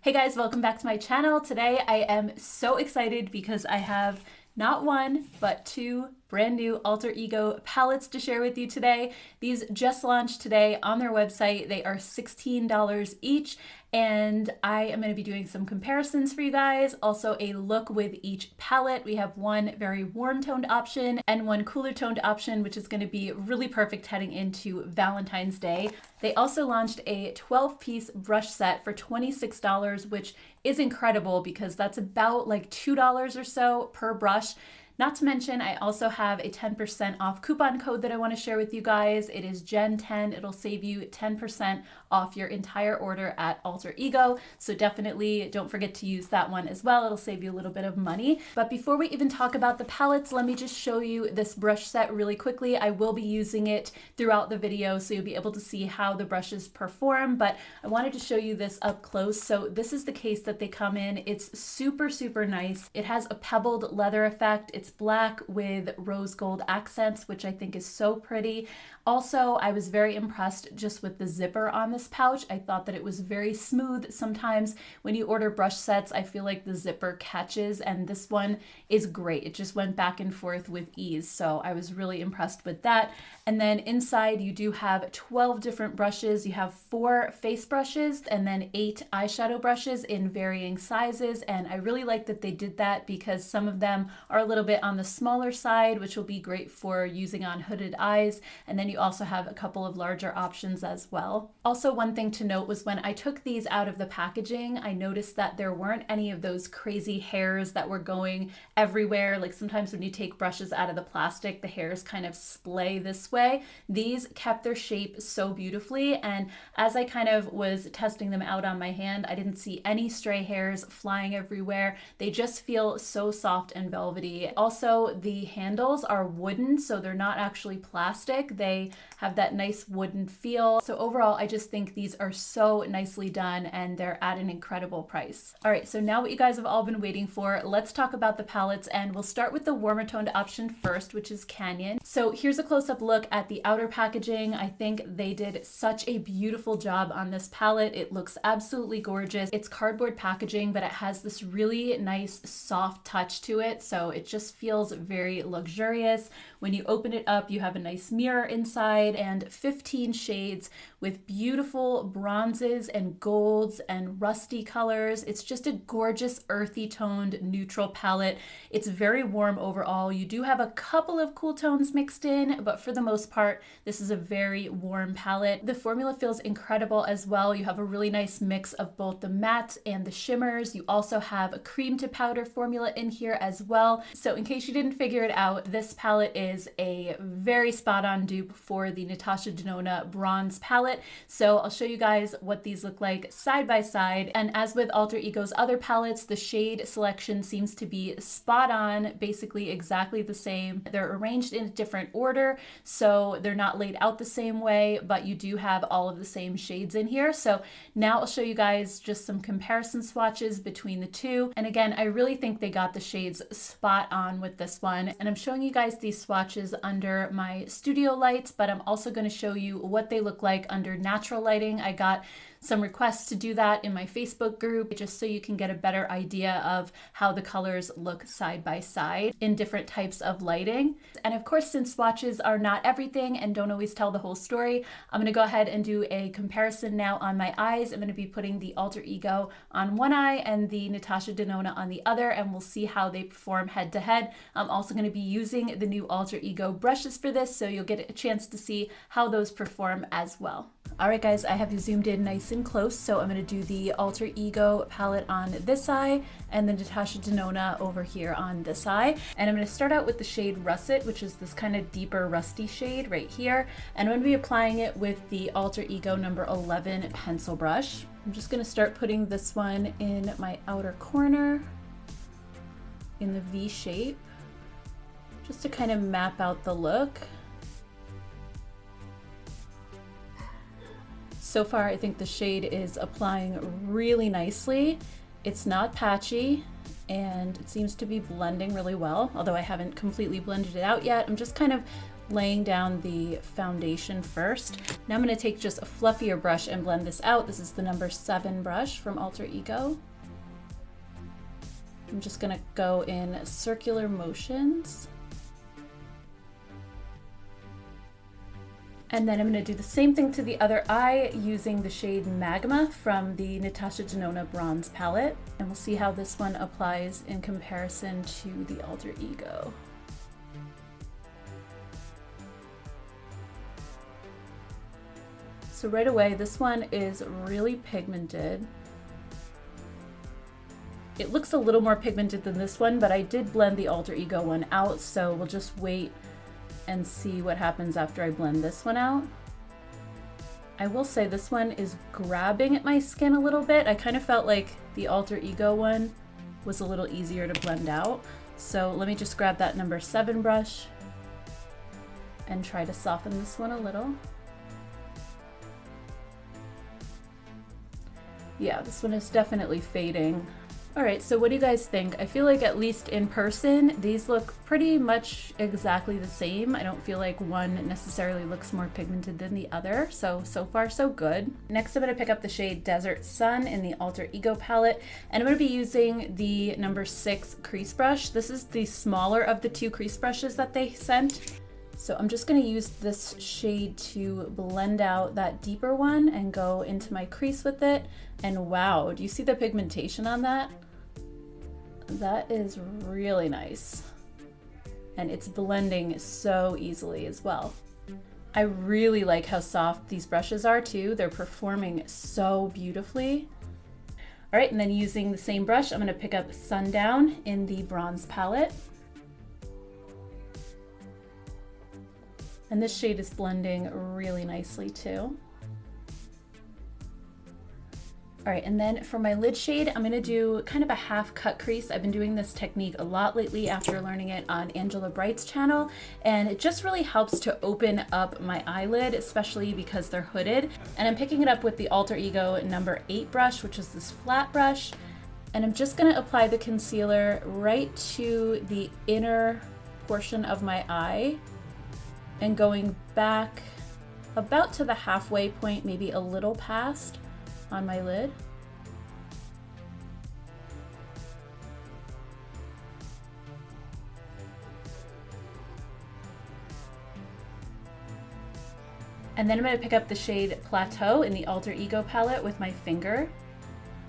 Hey guys, welcome back to my channel. Today I am so excited because I have not one, but two brand new Alter Ego palettes to share with you today. These just launched today on their website. They are $16 each, and I am going to be doing some comparisons for you guys. Also a look with each palette. We have one very warm toned option and one cooler toned option, which is going to be really perfect heading into Valentine's Day. They also launched a 12-piece brush set for $26, which is incredible because that's about like $2 or so per brush. Not to mention, I also have a 10% off coupon code that I want to share with you guys. It is Gen10. It'll save you 10% off your entire order at Alter Ego. So definitely don't forget to use that one as well. It'll save you a little bit of money. But before we even talk about the palettes, let me just show you this brush set really quickly. I will be using it throughout the video, so you'll be able to see how the brushes perform, but I wanted to show you this up close. So this is the case that they come in. It's super, super nice. It has a pebbled leather effect. It's black with rose gold accents, which I think is so pretty. Also, I was very impressed just with the zipper on this pouch. I thought that it was very smooth. Sometimes when you order brush sets, I feel like the zipper catches, and this one is great. It just went back and forth with ease. So I was really impressed with that. And then inside you do have 12 different brushes. You have 4 face brushes and then 8 eyeshadow brushes in varying sizes. And I really like that they did that because some of them are a little bit on the smaller side, which will be great for using on hooded eyes. And then you also have a couple of larger options as well. Also, one thing to note was when I took these out of the packaging, I noticed that there weren't any of those crazy hairs that were going everywhere. Like sometimes when you take brushes out of the plastic, the hairs kind of splay this way. These kept their shape so beautifully, and as I kind of was testing them out on my hand, I didn't see any stray hairs flying everywhere. They just feel so soft and velvety. Also, the handles are wooden, so they're not actually plastic. They have that nice wooden feel. So overall, I just think these are so nicely done and they're at an incredible price. All right, so now what you guys have all been waiting for, let's talk about the palettes, and we'll start with the warmer toned option first, which is Canyon. So here's a close-up look at the outer packaging. I think they did such a beautiful job on this palette. It looks absolutely gorgeous. It's cardboard packaging, but it has this really nice soft touch to it. So it just feels very luxurious. When you open it up, you have a nice mirror inside and 15 shades with beautiful bronzes and golds and rusty colors. It's just a gorgeous earthy toned neutral palette. It's very warm overall. You do have a couple of cool tones mixed in, but for the most part, this is a very warm palette. The formula feels incredible as well. You have a really nice mix of both the mattes and the shimmers. You also have a cream to powder formula in here as well. So in case you didn't figure it out, this palette is a very spot on dupe for the Natasha Denona bronze palette. So I'll show you guys what these look like side by side. And as with Alter Ego's other palettes, the shade selection seems to be spot on, basically exactly the same. They're arranged in a different order, so they're not laid out the same way, but you do have all of the same shades in here. So now I'll show you guys just some comparison swatches between the two. And again, I really think they got the shades spot on with this one. And I'm showing you guys these swatches under my studio lights, but I'm also going to show you what they look like under natural lighting. I got some requests to do that in my Facebook group, just so you can get a better idea of how the colors look side by side in different types of lighting. And of course, since swatches are not everything and don't always tell the whole story, I'm going to go ahead and do a comparison now on my eyes. I'm going to be putting the Alter Ego on one eye and the Natasha Denona on the other, and we'll see how they perform head to head. I'm also going to be using the new Alter Ego brushes for this, so you'll get a chance to see how those perform as well. All right, guys, I have you zoomed in nice and close, so I'm going to do the Alter Ego palette on this eye and the Natasha Denona over here on this eye. And I'm going to start out with the shade Russet, which is this kind of deeper rusty shade right here. And I'm going to be applying it with the Alter Ego number 11 pencil brush. I'm just going to start putting this one in my outer corner in the V shape, just to kind of map out the look. So far, I think the shade is applying really nicely. It's not patchy, and it seems to be blending really well, although I haven't completely blended it out yet. I'm just kind of laying down the foundation first. Now I'm going to take just a fluffier brush and blend this out. This is the number 7 brush from Alter Ego. I'm just going to go in circular motions. And then I'm going to do the same thing to the other eye using the shade Magma from the Natasha Denona Bronze palette. And we'll see how this one applies in comparison to the Alter Ego. So right away, this one is really pigmented. It looks a little more pigmented than this one, but I did blend the Alter Ego one out, so we'll just wait and see what happens after I blend this one out. I will say this one is grabbing at my skin a little bit. I kind of felt like the Alter Ego one was a little easier to blend out. So let me just grab that number 7 brush and try to soften this one a little. Yeah, this one is definitely fading. All right, so what do you guys think? I feel like at least in person, these look pretty much exactly the same. I don't feel like one necessarily looks more pigmented than the other. So far so good. Next, I'm gonna pick up the shade Desert Sun in the Alter Ego palette, and I'm gonna be using the number 6 crease brush. This is the smaller of the 2 crease brushes that they sent. So I'm just gonna use this shade to blend out that deeper one and go into my crease with it. And wow, do you see the pigmentation on that? That is really nice. And it's blending so easily as well. I really like how soft these brushes are too. They're performing so beautifully. All right, and then using the same brush, I'm gonna pick up Sundown in the Bronze palette. And this shade is blending really nicely too. All right, and then for my lid shade, I'm gonna do kind of a half cut crease. I've been doing this technique a lot lately after learning it on Angela Bright's channel, and it just really helps to open up my eyelid, especially because they're hooded. And I'm picking it up with the Alter Ego number 8 brush, which is this flat brush. And I'm just gonna apply the concealer right to the inner portion of my eye and going back about to the halfway point, maybe a little past, on my lid. And then I'm going to pick up the shade Plateau in the Alter Ego palette with my finger,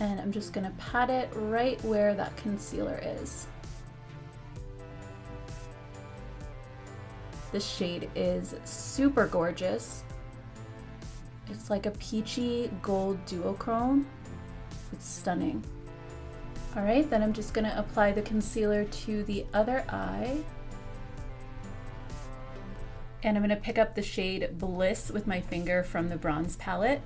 and I'm just going to pat it right where that concealer is. This shade is super gorgeous. It's like a peachy gold duochrome. It's stunning. All right, then I'm just gonna apply the concealer to the other eye. And I'm gonna pick up the shade Bliss with my finger from the Bronze palette.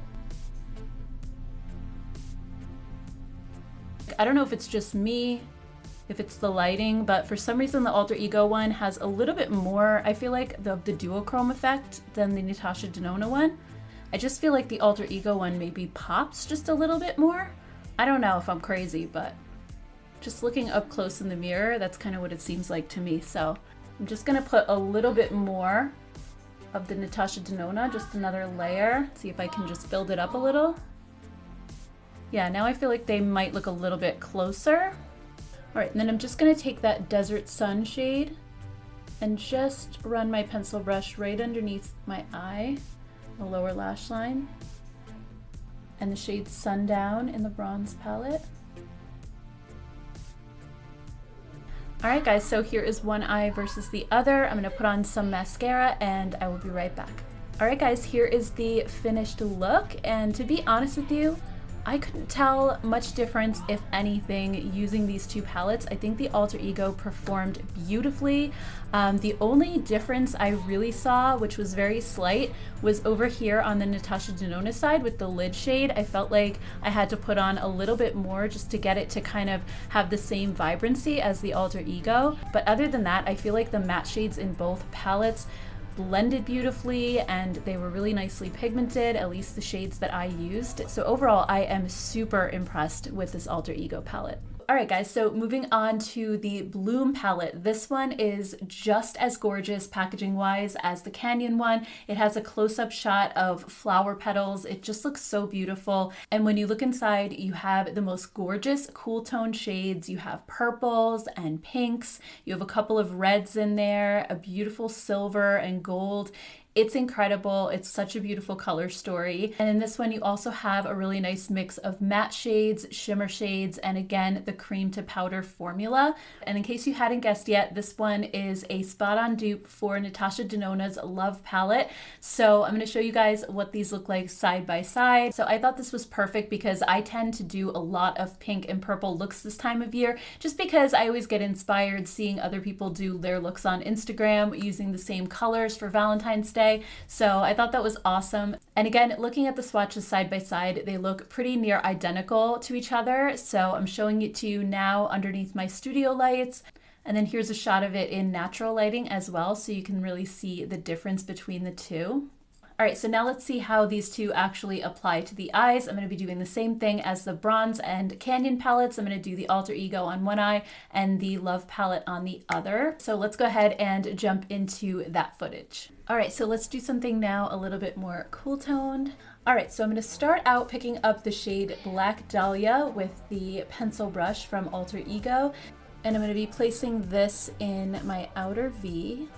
I don't know if it's just me, if it's the lighting, but for some reason the Alter Ego one has a little bit more, I feel like, the duochrome effect than the Natasha Denona one. I just feel like the Alter Ego one maybe pops just a little bit more. I don't know if I'm crazy, but just looking up close in the mirror, that's kind of what it seems like to me. So I'm just gonna put a little bit more of the Natasha Denona, just another layer. See if I can just build it up a little. Yeah, now I feel like they might look a little bit closer. All right, and then I'm just gonna take that Desert Sun shade and just run my pencil brush right underneath my eye, the lower lash line, and the shade Sundown in the Bronze palette. All right guys, so here is one eye versus the other. I'm gonna put on some mascara and I will be right back. All right guys, here is the finished look, and to be honest with you, I couldn't tell much difference, if anything, using these 2 palettes. I think the Alter Ego performed beautifully. The only difference I really saw, which was very slight, was over here on the Natasha Denona side with the lid shade. I felt like I had to put on a little bit more just to get it to kind of have the same vibrancy as the Alter Ego. But other than that, I feel like the matte shades in both palettes blended beautifully and they were really nicely pigmented, at least the shades that I used. So overall, I am super impressed with this Alter Ego palette. All right, guys, so moving on to the Bloom palette. This one is just as gorgeous packaging-wise as the Canyon one. It has a close-up shot of flower petals. It just looks so beautiful. And when you look inside, you have the most gorgeous cool tone shades. You have purples and pinks. You have a couple of reds in there, a beautiful silver and gold. It's incredible. It's such a beautiful color story. And in this one, you also have a really nice mix of matte shades, shimmer shades, and again, the cream to powder formula. And in case you hadn't guessed yet, this one is a spot on dupe for Natasha Denona's Love palette. So I'm going to show you guys what these look like side by side. So I thought this was perfect because I tend to do a lot of pink and purple looks this time of year, just because I always get inspired seeing other people do their looks on Instagram using the same colors for Valentine's Day. So I thought that was awesome. And again, looking at the swatches side by side, they look pretty near identical to each other. So I'm showing it to you now underneath my studio lights. And then here's a shot of it in natural lighting as well, so you can really see the difference between the two. All right, so now let's see how these two actually apply to the eyes. I'm going to be doing the same thing as the Bronze and Canyon palettes. I'm going to do the Alter Ego on one eye and the Love palette on the other. So let's go ahead and jump into that footage. All right, so let's do something now a little bit more cool toned. All right, so I'm going to start out picking up the shade Black Dahlia with the pencil brush from Alter Ego. And I'm going to be placing this in my outer V.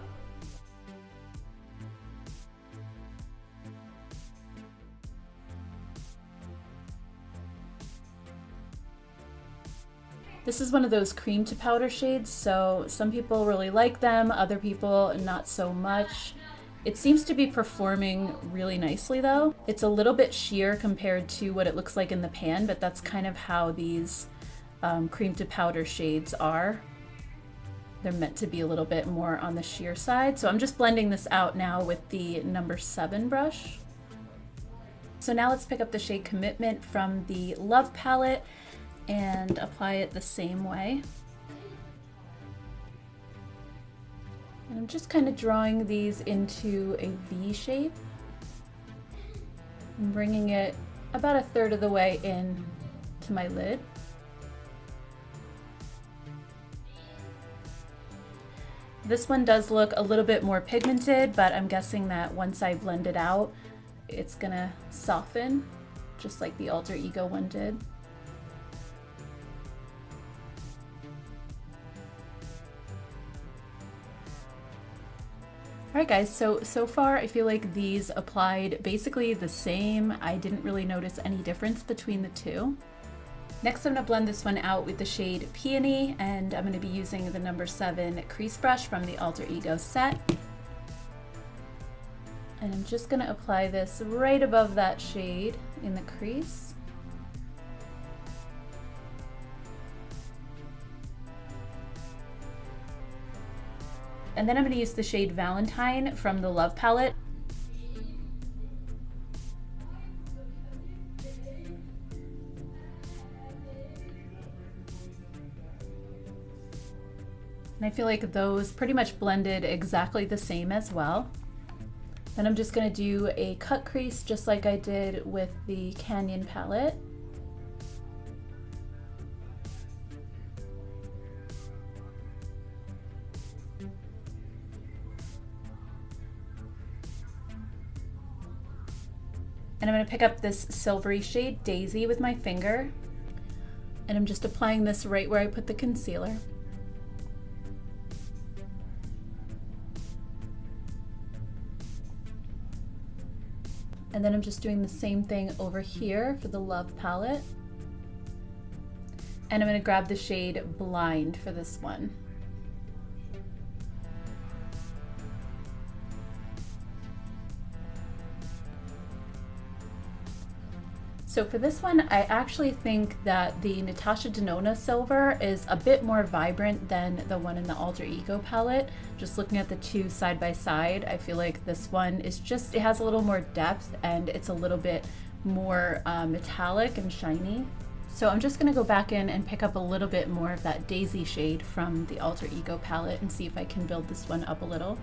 This is one of those cream to powder shades, so some people really like them, other people not so much. It seems to be performing really nicely though. It's a little bit sheer compared to what it looks like in the pan, but that's kind of how these cream to powder shades are. They're meant to be a little bit more on the sheer side. So I'm just blending this out now with the number 7 brush. So now let's pick up the shade Commitment from the Love palette and apply it the same way. And I'm just kind of drawing these into a V shape and bringing it about 1/3 of the way in to my lid. This one does look a little bit more pigmented, but I'm guessing that once I blend it out, it's gonna soften just like the Alter Ego one did. All right guys, so far I feel like these applied basically the same. I didn't really notice any difference between the two. Next I'm gonna blend this one out with the shade Peony, and I'm gonna be using the number 7 crease brush from the Alter Ego set. And I'm just gonna apply this right above that shade in the crease. And then I'm going to use the shade Valentine from the Love palette. And I feel like those pretty much blended exactly the same as well. Then I'm just going to do a cut crease just like I did with the Canyon palette. And I'm going to pick up this silvery shade Daisy with my finger, and I'm just applying this right where I put the concealer. And then I'm just doing the same thing over here for the Love palette. And I'm going to grab the shade Blind for this one. So for this one, I actually think that the Natasha Denona Silver is a bit more vibrant than the one in the Alter Ego palette. Just looking at the two side by side, I feel like this one is just, it has a little more depth and it's a little bit more metallic and shiny. So I'm just gonna go back in and pick up a little bit more of that Daisy shade from the Alter Ego palette and see if I can build this one up a little.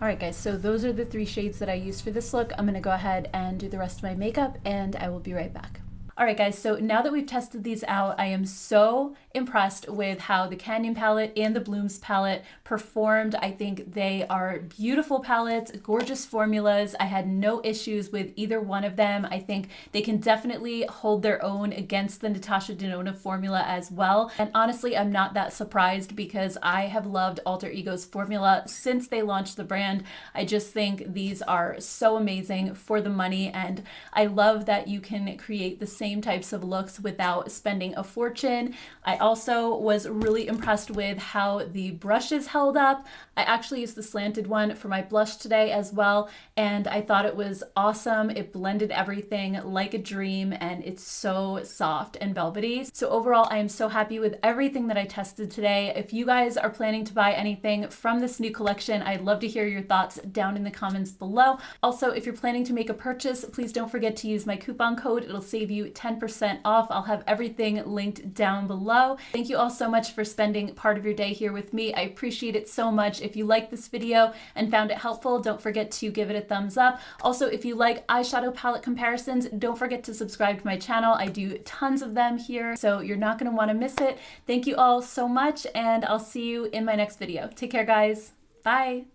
All right, guys, so those are the 3 shades that I used for this look. I'm gonna go ahead and do the rest of my makeup, and I will be right back. All right, guys, so now that we've tested these out, I am so impressed with how the Canyon palette and the Blooms palette performed. I think they are beautiful palettes, gorgeous formulas. I had no issues with either one of them. I think they can definitely hold their own against the Natasha Denona formula as well. And honestly, I'm not that surprised because I have loved Alter Ego's formula since they launched the brand. I just think these are so amazing for the money, and I love that you can create the same types of looks without spending a fortune. I also was really impressed with how the brushes held up. I actually used the slanted one for my blush today as well, and I thought it was awesome. It blended everything like a dream, and it's so soft and velvety. So overall, I am so happy with everything that I tested today. If you guys are planning to buy anything from this new collection, I'd love to hear your thoughts down in the comments below. Also, if you're planning to make a purchase, please don't forget to use my coupon code. It'll save you 10% off. I'll have everything linked down below. Thank you all so much for spending part of your day here with me. I appreciate it so much. If you liked this video and found it helpful, don't forget to give it a thumbs up. Also, if you like eyeshadow palette comparisons, don't forget to subscribe to my channel. I do tons of them here, so you're not going to want to miss it. Thank you all so much, and I'll see you in my next video. Take care, guys. Bye.